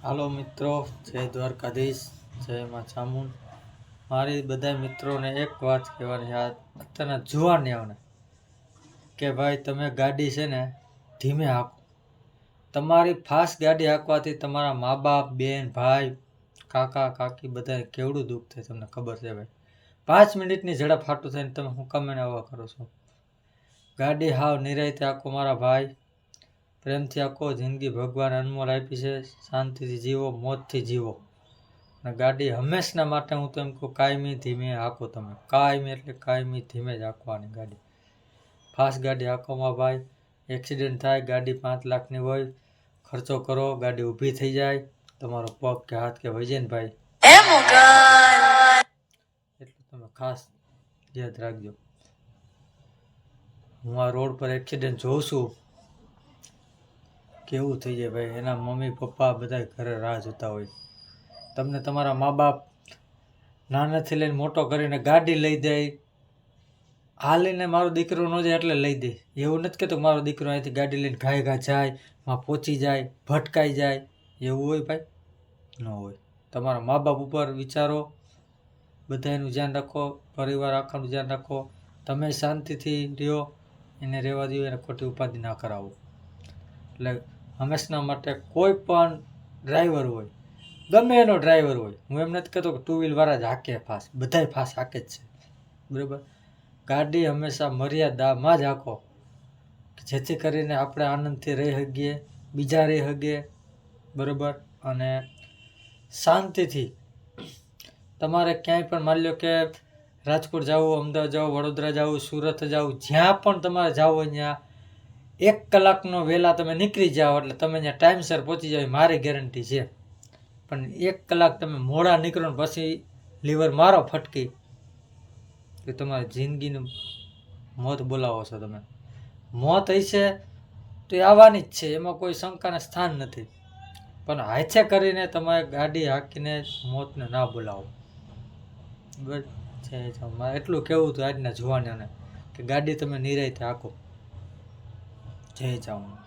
હાલો મિત્રો, જય દ્વારકાધીશ, જય માં ચામુંડ। મારી બધા મિત્રોને એક વાત કહેવાની છે, અત્યારના જુવાનિયાઓને કે ભાઈ તમે ગાડી છે ને ધીમે હાંકો। તમારી ફાસ્ટ ગાડી હાંકવાથી તમારા મા બાપ, બેન, ભાઈ, કાકા, કાકી બધાને કેવડું દુઃખ થાય તમને ખબર છે ભાઈ। 5 મિનિટની ઝડપ હાટું થઈને તમે હું કામ એને આવા કરો છો? ગાડી હાવ નિરાંતે હાંકો મારા ભાઈ, પ્રેમથી આખો। જિંદગી ભગવાન અનમોલ આપી છે, શાંતિથી જીવો, મોજથી જીવો। અને ગાડી હંમેશના માટે હું તો એમ કહું, કાયમી ધીમે હાંકો તમે, કાયમી એટલે કાયમી ધીમે જ હાંકવાની ગાડી। ફાસ્ટ ગાડી હાંકોમાં ભાઈ એક્સિડન્ટ થાય, ગાડી 5 લાખની હોય, ખર્ચો કરો, ગાડી ઊભી થઈ જાય, તમારો પગ કે હાથ કે વહી જાય ને ભાઈ, એટલું તમે ખાસ યાદ રાખજો। હું આ રોડ પર એક્સિડન્ટ જોઉં છું, કેવું થઈ જાય ભાઈ। એના મમ્મી પપ્પા બધા ઘરે રાહ જોતા હોય। તમને તમારા મા બાપ નાનેથી લઈને મોટો કરીને ગાડી લઈ દે, હાલીને મારો દીકરો ન જાય એટલે લઈ દે। એવું નથી કહેતો મારો દીકરો અહીંથી ગાડી લઈને ઘાય જાય, માં પહોંચી જાય, ભટકાઈ જાય, એવું હોય ભાઈ? ન હોય। તમારા મા બાપ ઉપર વિચારો, બધાનું ધ્યાન રાખો, પરિવાર આખાનું ધ્યાન રાખો। તમે શાંતિથી રહ્યો, એને રહેવા દો, એને ખોટી ઉપાધિ ના કરાવો। એટલે હંમેશના માટે કોઈ પણ ડ્રાઈવર હોય, ગમે એનો ડ્રાઈવર હોય, હું એમ નથી કહેતો કે 2 વ્હીલવાળા જ હાકે ફાસ્ટ, બધાય ફાસ્ટ હાકે જ છે, બરાબર। ગાડી હંમેશા મર્યાદામાં જ હાંકો, જેથી કરીને આપણે આનંદથી રહી શકીએ, બીજા રહી શકીએ, બરાબર। અને શાંતિથી તમારે ક્યાંય પણ માની લો કે રાજકોટ જવું, અમદાવાદ જવું, વડોદરા જવું, સુરત જવું, જ્યાં પણ તમારે જવું હોય ત્યાં 1 કલાકનો વહેલા તમે નીકળી જાઓ એટલે તમે ત્યાં ટાઈમસર પહોંચી જાવ, મારી ગેરંટી છે। પણ 1 કલાક તમે મોડા નીકળો ને પછી લીવર મારો ફટકી, તો તમારી જિંદગીનું મોત બોલાવો છો તમે। મોત હશે તો એ આવવાની જ છે, એમાં કોઈ શંકાને સ્થાન નથી, પણ હાથે કરીને તમે ગાડી હાંકીને મોતને ના બોલાવો, બસ છે। મારે એટલું કહેવું હતું આજના જુવાનોને કે ગાડી તમે નિરાંતે હાંકો। જય ચામુંડ।